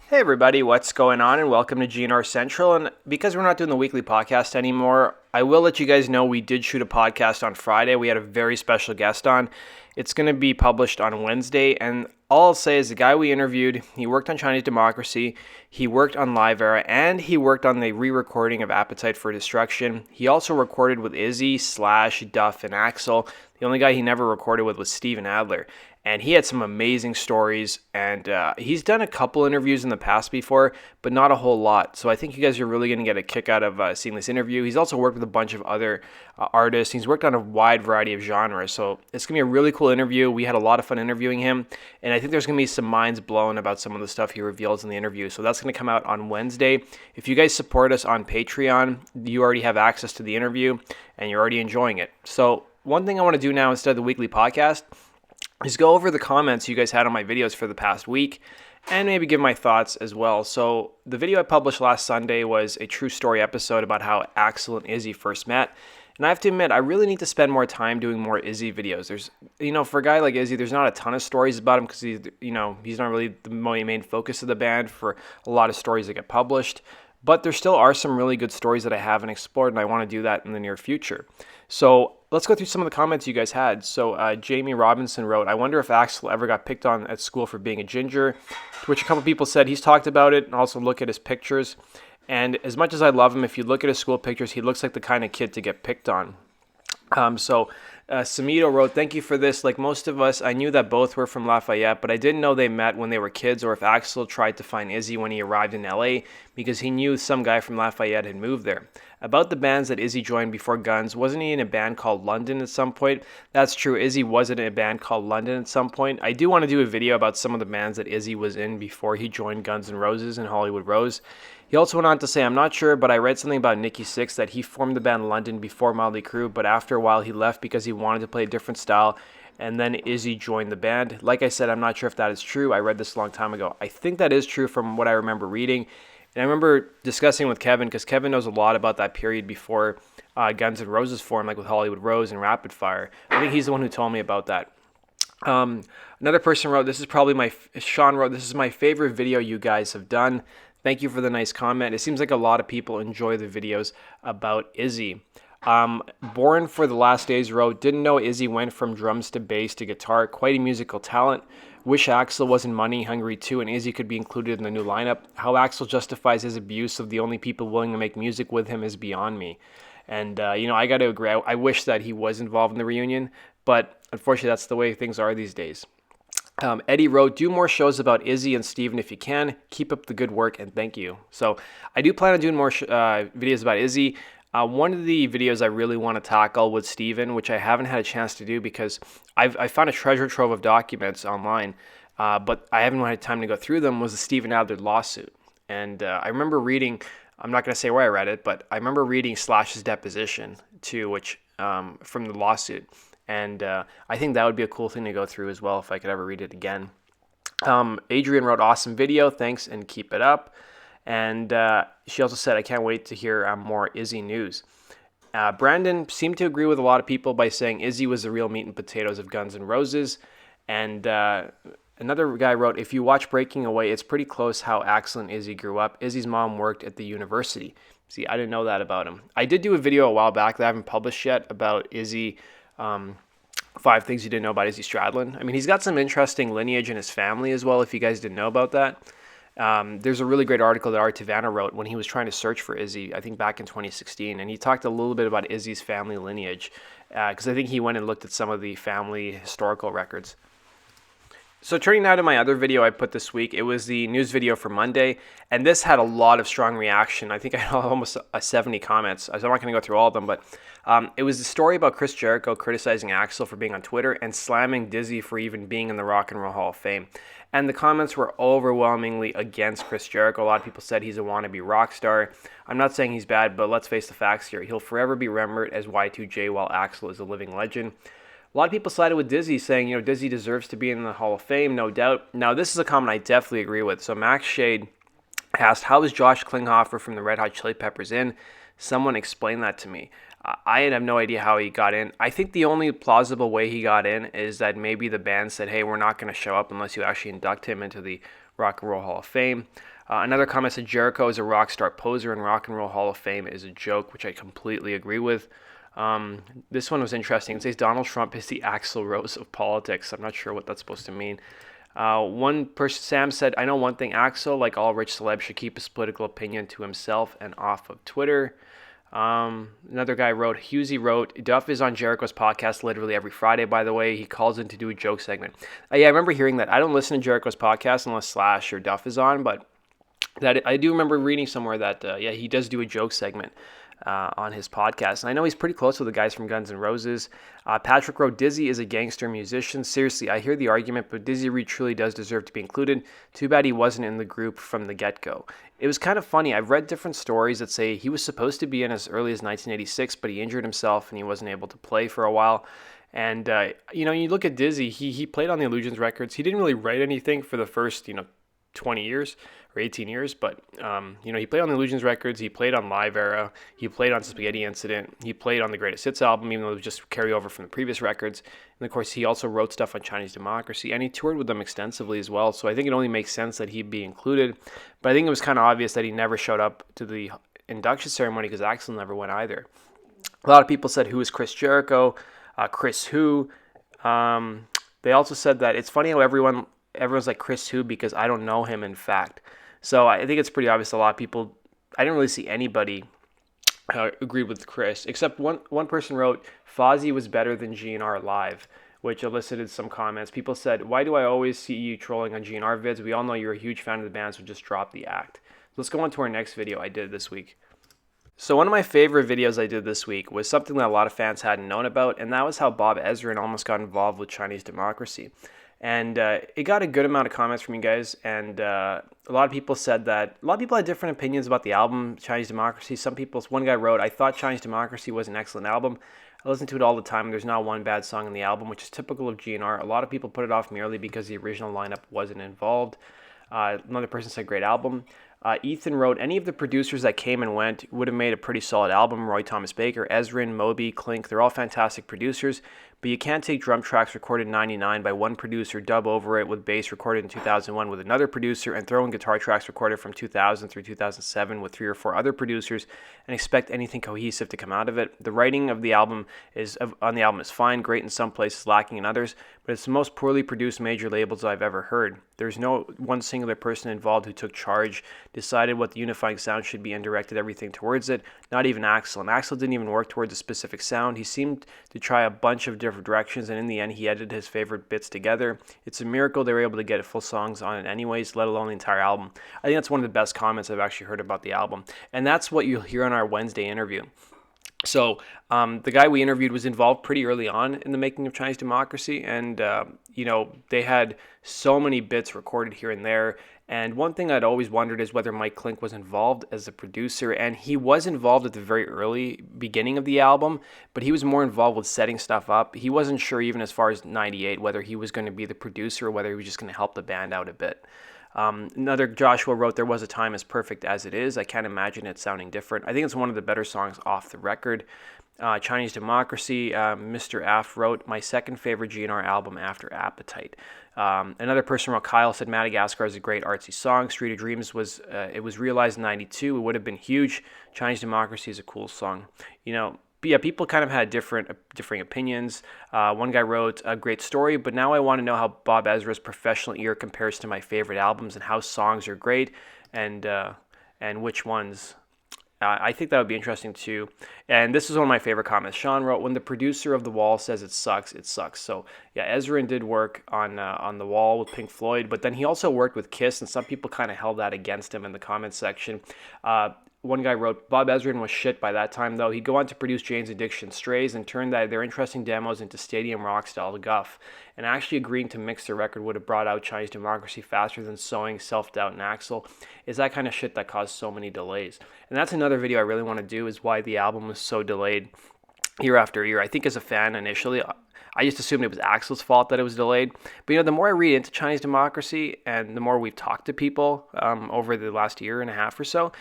Hey everybody, what's going on? And welcome to GNR Central. And because we're not doing the weekly podcast anymore, I will let you guys know we did shoot a podcast on Friday. We had a very special guest on. It's going to be published on Wednesday. And all I'll say is the guy we interviewed, he worked on Chinese democracy, he worked on Live Era, and he worked on the re-recording of Appetite for Destruction. He also recorded with Izzy, Slash, Duff, and Axel. The only guy he never recorded with was Steven Adler. And he had some amazing stories, and he's done a couple interviews in the past before, but not a whole lot. So I think you guys are really going to get a kick out of seeing this interview. He's also worked with a bunch of other artists. He's worked on a wide variety of genres. So it's going to be a really cool interview. We had a lot of fun interviewing him, and I think there's going to be some minds blown about some of the stuff he reveals in the interview. So that's going to come out on Wednesday. If you guys support us on Patreon, you already have access to the interview, and you're already enjoying it. So one thing I want to do now instead of the weekly podcast is go over the comments you guys had on my videos for the past week and maybe give my thoughts as well. So the video I published last Sunday was a true story episode about how Axel and Izzy first met. And I have to admit, I really need to spend more time doing more Izzy videos. There's, for a guy like Izzy, there's not a ton of stories about him because he's not really the main focus of the band for a lot of stories that get published. But there still are some really good stories that I haven't explored, and I want to do that in the near future. So let's go through some of the comments you guys had. So Jamie Robinson wrote, I wonder if Axel ever got picked on at school for being a ginger, to which a couple people said he's talked about it, and also look at his pictures. And as much as I love him, if you look at his school pictures, he looks like the kind of kid to get picked on. Samito wrote, thank you for this. Like most of us, I knew that both were from Lafayette, but I didn't know they met when they were kids or if Axel tried to find Izzy when he arrived in LA because he knew some guy from Lafayette had moved there. About the bands that Izzy joined before Guns, wasn't he in a band called London at some point? That's true. Izzy was in a band called London at some point. I do want to do a video about some of the bands that Izzy was in before he joined Guns N' Roses and Hollywood Rose. He also went on to say, I'm not sure, but I read something about Nicky Sixx that he formed the band London before Motley Crue, but after a while he left because he wanted to play a different style, and then Izzy joined the band. Like I said, I'm not sure if that is true. I read this a long time ago. I think that is true from what I remember reading. And I remember discussing with Kevin, because Kevin knows a lot about that period before Guns N' Roses formed, like with Hollywood Rose and Rapid Fire. I think he's the one who told me about that. Another person wrote, Sean wrote, this is my favorite video you guys have done. Thank you for the nice comment. It seems like a lot of people enjoy the videos about Izzy. Born for the Last Days wrote, didn't know Izzy went from drums to bass to guitar. Quite a musical talent. Wish Axel wasn't money hungry too and Izzy could be included in the new lineup. How Axel justifies his abuse of the only people willing to make music with him is beyond me. And, I got to agree. I wish that he was involved in the reunion, but unfortunately that's the way things are these days. Eddie wrote, do more shows about Izzy and Steven if you can. Keep up the good work and thank you. So I do plan on doing more videos about Izzy. One of the videos I really want to tackle with Steven, which I haven't had a chance to do because I found a treasure trove of documents online, but I haven't had time to go through them, was the Steven Adler lawsuit. And I remember reading, I'm not going to say where I read it, but I remember reading Slash's deposition too, which from the lawsuit. And I think that would be a cool thing to go through as well if I could ever read it again. Adrian wrote, awesome video, thanks and keep it up. And she also said, I can't wait to hear more Izzy news. Brandon seemed to agree with a lot of people by saying Izzy was the real meat and potatoes of Guns N' Roses. And another guy wrote, if you watch Breaking Away, it's pretty close how Axel and Izzy grew up. Izzy's mom worked at the university. See, I didn't know that about him. I did do a video a while back that I haven't published yet about Izzy, 5 things you didn't know about Izzy Stradlin. I mean, he's got some interesting lineage in his family as well, if you guys didn't know about that. There's a really great article that Art Tavanna wrote when he was trying to search for Izzy, I think back in 2016, and he talked a little bit about Izzy's family lineage, because I think he went and looked at some of the family historical records. So turning now to my other video I put this week, it was the news video for Monday, and this had a lot of strong reaction. I think I had almost 70 comments, so I'm not going to go through all of them, but it was the story about Chris Jericho criticizing Axl for being on Twitter and slamming Dizzy for even being in the Rock and Roll Hall of Fame. And the comments were overwhelmingly against Chris Jericho. A lot of people said he's a wannabe rock star. I'm not saying he's bad, but let's face the facts here. He'll forever be remembered as Y2J while Axl is a living legend. A lot of people sided with Dizzy, saying, Dizzy deserves to be in the Hall of Fame, no doubt. Now, this is a comment I definitely agree with. So Max Shade asked, how is Josh Klinghoffer from the Red Hot Chili Peppers in? Someone explain that to me. I have no idea how he got in. I think the only plausible way he got in is that maybe the band said, hey, we're not going to show up unless you actually induct him into the Rock and Roll Hall of Fame. Another comment said Jericho is a rock star poser and Rock and Roll Hall of Fame is a joke, which I completely agree with. This one was interesting. It says Donald Trump is the Axl Rose of politics. I'm not sure what that's supposed to mean. One person, Sam, said, I know one thing, Axl, like all rich celebs, should keep his political opinion to himself and off of Twitter. Another guy wrote, Husey wrote, Duff is on Jericho's podcast literally every Friday, by the way. He calls in to do a joke segment. Yeah, I remember hearing that. I don't listen to Jericho's podcast unless Slash or Duff is on, but that I do remember reading somewhere that, he does do a joke segment on his podcast. And I know he's pretty close with the guys from Guns N' Roses. Patrick wrote, Dizzy is a gangster musician. Seriously, I hear the argument, but Dizzy Reed truly does deserve to be included. Too bad he wasn't in the group from the get-go. It was kind of funny. I've read different stories that say he was supposed to be in as early as 1986, but he injured himself and he wasn't able to play for a while. And, you look at Dizzy, he played on the Illusions records. He didn't really write anything for the first, 20 years or 18 years, but he played on the Illusions records, he played on Live Era, he played on Spaghetti Incident, he played on the Greatest Hits album, even though it was just carryover from the previous records. And of course, he also wrote stuff on Chinese Democracy, and he toured with them extensively as well. So I think it only makes sense that he'd be included. But I think it was kind of obvious that he never showed up to the induction ceremony because Axl never went either. A lot of people said, who is Chris Jericho? Chris who? They also said that it's funny how everyone's like, Chris who, because I don't know him, in fact. So I think it's pretty obvious a lot of people, I didn't really see anybody agreed with Chris, except one person wrote, Fozzy was better than GNR live, which elicited some comments. People said, why do I always see you trolling on GNR vids? We all know you're a huge fan of the band, so just drop the act. Let's go on to our next video I did this week. So one of my favorite videos I did this week was something that a lot of fans hadn't known about, and that was how Bob Ezrin almost got involved with Chinese Democracy. And it got a good amount of comments from you guys, and a lot of people said that a lot of people had different opinions about the album Chinese Democracy. One guy wrote, I thought Chinese Democracy was an excellent album. I listen to it all the time. There's not one bad song in the album, which is typical of GNR. A lot of people put it off merely because the original lineup wasn't involved. Another person said, great album. Ethan wrote, any of the producers that came and went would have made a pretty solid album. Roy Thomas Baker, Ezrin, Moby, Klink, they're all fantastic producers, but you can't take drum tracks recorded in 99 by one producer, dub over it with bass recorded in 2001 with another producer, and throw in guitar tracks recorded from 2000 through 2007 with 3 or 4 other producers, and expect anything cohesive to come out of it. The writing of the album on the album is fine, great in some places, lacking in others, but it's the most poorly produced major labels I've ever heard. There's no one singular person involved who took charge, decided what the unifying sound should be, and directed everything towards it. Not even Axl. And Axl didn't even work towards a specific sound. He seemed to try a bunch of different directions, and in the end, he edited his favorite bits together. It's a miracle they were able to get full songs on it anyways, let alone the entire album. I think that's one of the best comments I've actually heard about the album. And that's what you'll hear on our Wednesday interview. So the guy we interviewed was involved pretty early on in the making of Chinese Democracy, and they had so many bits recorded here and there. And one thing I'd always wondered is whether Mike Klink was involved as a producer, and he was involved at the very early beginning of the album, but he was more involved with setting stuff up. He wasn't sure even as far as 98 whether he was going to be the producer or whether he was just going to help the band out a bit. Another Joshua wrote, there was a time as perfect as it is. I can't imagine it sounding different. I think it's one of the better songs off the record. Chinese Democracy, Mr. F wrote, my second favorite GNR album after Appetite. Another person wrote, Kyle said, Madagascar is a great artsy song. Street of Dreams was realized in 92. It would have been huge. Chinese Democracy is a cool song. But yeah, people kind of had differing opinions. One guy wrote, a great story, but now I want to know how Bob Ezra's professional ear compares to my favorite albums and how songs are great and which ones. I think that would be interesting too. And this is one of my favorite comments. Sean wrote, when the producer of The Wall says it sucks, it sucks. So yeah, Ezrin did work on The Wall with Pink Floyd, but then he also worked with Kiss, and some people kind of held that against him in the comments section. One guy wrote, Bob Ezrin was shit by that time, though. He'd go on to produce Jane's Addiction, Strays, and turn their interesting demos into stadium rock style guff. And actually agreeing to mix the record would have brought out Chinese Democracy faster than Sowing, Self-Doubt, and Axl. Is that kind of shit that caused so many delays. And that's another video I really want to do, is why the album was so delayed year after year. I think as a fan initially, I just assumed it was Axl's fault that it was delayed. But the more I read into Chinese Democracy and the more we've talked to people over the last year and a half or so,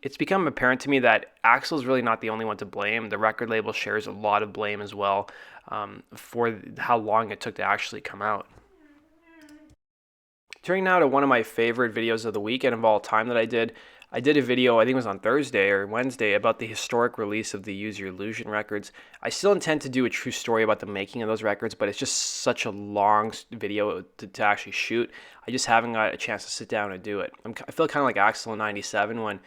it's become apparent to me that Axl's really not the only one to blame. The record label shares a lot of blame as well for how long it took to actually come out. Turning now to one of my favorite videos of the week and of all time that I did. I did a video, I think it was on Thursday or Wednesday, about the historic release of the Use Your Illusion records. I still intend to do a true story about the making of those records, but it's just such a long video to actually shoot. I just haven't got a chance to sit down and do it. I feel kind of like Axel in '97 when,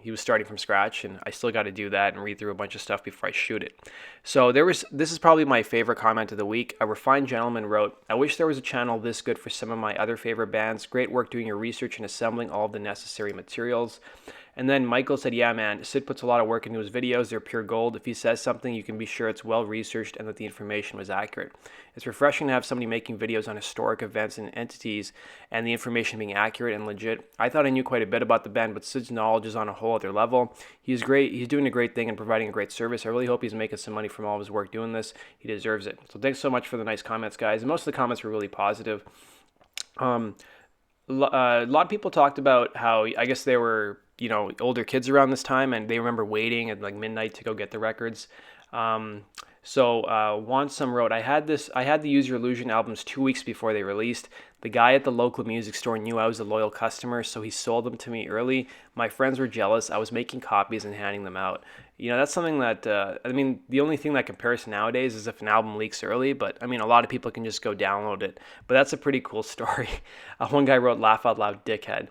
he was starting from scratch, and I still got to do that and read through a bunch of stuff before I shoot it. So this is probably my favorite comment of the week. A refined gentleman wrote, "I wish there was a channel this good for some of my other favorite bands. Great work doing your research and assembling all of the necessary materials." And then Michael said, "Yeah, man, Sid puts a lot of work into his videos. They're pure gold. If he says something, you can be sure it's well researched and that the information was accurate. It's refreshing to have somebody making videos on historic events and entities and the information being accurate and legit. I thought I knew quite a bit about the band, but Sid's knowledge is on a whole other level. He's great. He's doing a great thing and providing a great service. I really hope he's making some money from all of his work doing this. He deserves it." So thanks so much for the nice comments, guys. And most of the comments were really positive. A lot of people talked about how, I guess they were, older kids around this time, and they remember waiting at like midnight to go get the records. Wansome wrote, I had the Use Your Illusion albums 2 weeks before they released. The guy at the local music store knew I was a loyal customer, so he sold them to me early. My friends were jealous. I was making copies and handing them out. That's something that, the only thing that compares to nowadays is if an album leaks early, but a lot of people can just go download it. But that's a pretty cool story. One guy wrote, "Laugh out loud, dickhead."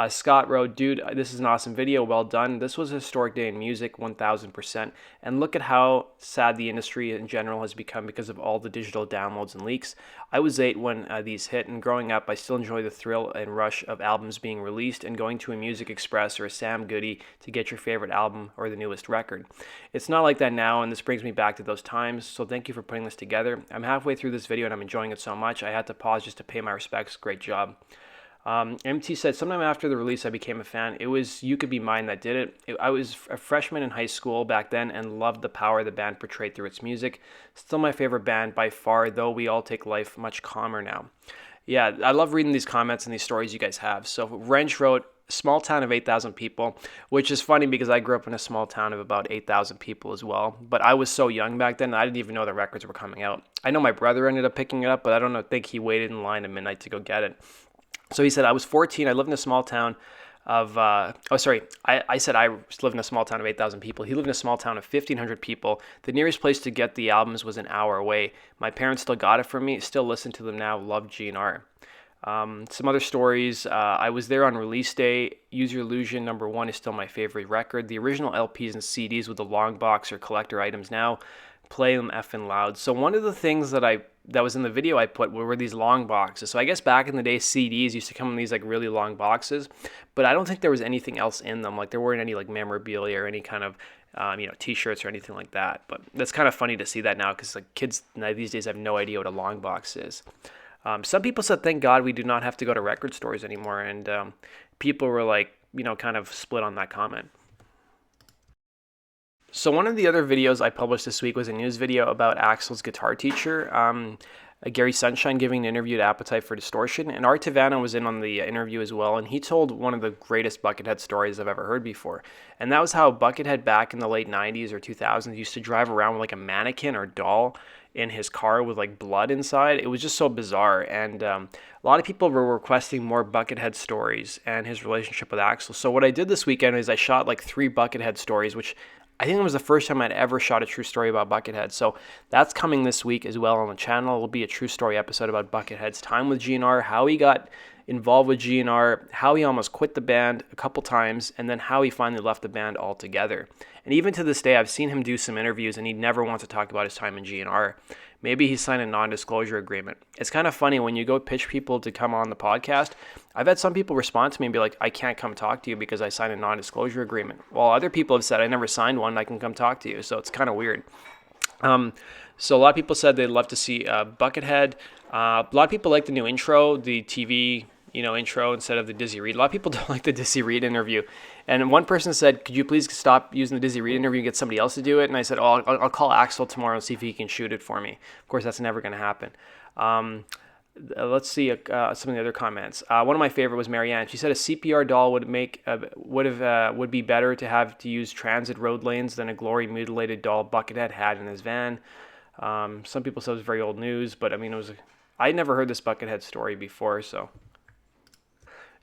Scott wrote, "Dude, this is an awesome video. Well done. This was a historic day in music, 1000%. And look at how sad the industry in general has become because of all the digital downloads and leaks. I was 8 when these hit, and growing up, I still enjoy the thrill and rush of albums being released and going to a Music Express or a Sam Goody to get your favorite album or the newest record. It's not like that now, and this brings me back to those times. So thank you for putting this together. I'm halfway through this video, and I'm enjoying it so much. I had to pause just to pay my respects. Great job." MT said, "Sometime after the release, I became a fan. It was You Could Be Mine that did it. I was a freshman in high school back then and loved the power the band portrayed through its music. Still my favorite band by far, though we all take life much calmer now." Yeah, I love reading these comments and these stories you guys have. So Wrench wrote, "Small town of 8,000 people, which is funny because I grew up in a small town of about 8,000 people as well. But I was so young back then, I didn't even know the records were coming out. I know my brother ended up picking it up, but I think he waited in line at midnight to go get it." So he said, "I was 14. I lived in a small town of, I said I lived in a small town of 8,000 people. He lived in a small town of 1,500 people. The nearest place to get the albums was an hour away. My parents still got it for me. Still listen to them now. Love GNR. Some other stories. I was there on release day. Use Your Illusion #1 is still my favorite record. The original LPs and CDs with the long box are collector items now. Play them effing loud." So one of the things that was in the video I put were these long boxes. So I guess back in the day, CDs used to come in these like really long boxes, but I don't think there was anything else in them. Like there weren't any like memorabilia or any kind of T-shirts or anything like that. But that's kind of funny to see that now because like kids these days have no idea what a long box is. Some people said, "Thank God we do not have to go to record stores anymore," and people were like, kind of split on that comment. So one of the other videos I published this week was a news video about Axel's guitar teacher, Gary Sunshine, giving an interview to Appetite for Distortion, and Art Tavanna was in on the interview as well, and he told one of the greatest Buckethead stories I've ever heard before, and that was how Buckethead back in the late 90s or 2000s used to drive around with like a mannequin or doll in his car with like blood inside. It was just so bizarre, and a lot of people were requesting more Buckethead stories and his relationship with Axel. So what I did this weekend is I shot like 3 Buckethead stories, which I think it was the first time I'd ever shot a true story about Buckethead. So that's coming this week as well on the channel. It will be a true story episode about Buckethead's time with GNR, how he got involved with GNR, how he almost quit the band a couple times, and then how he finally left the band altogether. And even to this day, I've seen him do some interviews, and he never wants to talk about his time in GNR. Maybe he signed a non-disclosure agreement. It's kind of funny when you go pitch people to come on the podcast. I've had some people respond to me and be like, "I can't come talk to you because I signed a non-disclosure agreement." While other people have said, "I never signed one, I can come talk to you." So it's kind of weird. So a lot of people said they'd love to see Buckethead. A lot of people like the new intro, the TV intro instead of the Dizzy Reed. A lot of people don't like the Dizzy Reed interview. And one person said, "Could you please stop using the Dizzy Reed interview and get somebody else to do it?" And I said, "Oh, I'll call Axel tomorrow and see if he can shoot it for me." Of course, that's never going to happen. Let's see some of the other comments. One of my favorite was Marianne. She said a CPR doll would be better to have to use transit road lanes than a glory mutilated doll Buckethead had in his van. Some people said it was very old news, but I mean, I'd never heard this Buckethead story before, so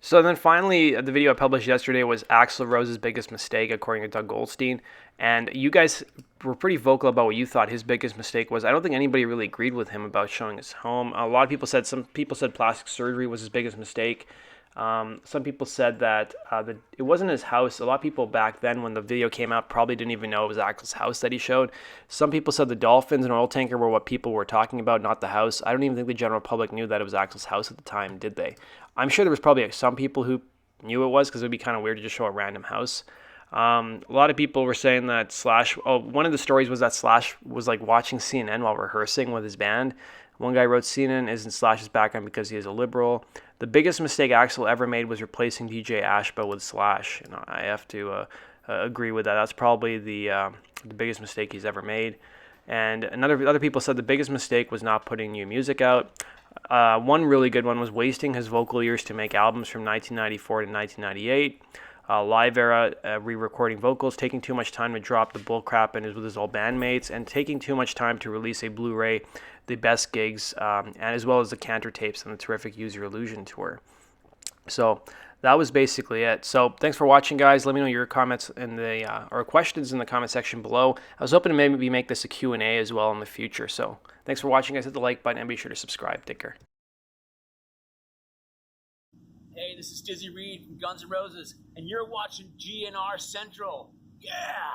So then finally, the video I published yesterday was Axl Rose's biggest mistake, according to Doug Goldstein. And you guys were pretty vocal about what you thought his biggest mistake was. I don't think anybody really agreed with him about showing his home. A lot of people said, some people said plastic surgery was his biggest mistake. Some people said that it wasn't his house. A lot of people back then, when the video came out, probably didn't even know it was Axl's house that he showed. Some people said the dolphins and oil tanker were what people were talking about, not the house. I don't even think the general public knew that it was Axl's house at the time, did they? I'm sure there was probably some people who knew it was, because it would be kind of weird to just show a random house. A lot of people were saying that Slash, one of the stories was that Slash was like watching CNN while rehearsing with his band. One guy wrote, CNN is in Slash's background because he is a liberal. The biggest mistake Axl ever made was replacing DJ Ashba with Slash. And I have to agree with that. That's probably the biggest mistake he's ever made. And other people said the biggest mistake was not putting new music out. One really good one was wasting his vocal years to make albums from 1994 to 1998. Live era, re-recording vocals, taking too much time to drop the bullcrap with his old bandmates, and taking too much time to release a Blu-ray, the best gigs, and as well as the Cantor tapes and the terrific Use Your Illusion tour. So that was basically it. So thanks for watching, guys. Let me know your comments or questions in the comment section below. I was hoping to maybe make this a Q&A as well in the future. So thanks for watching, guys. Hit the like button and be sure to subscribe. Take care. Hey, this is Dizzy Reed from Guns N' Roses, and you're watching GNR Central. Yeah!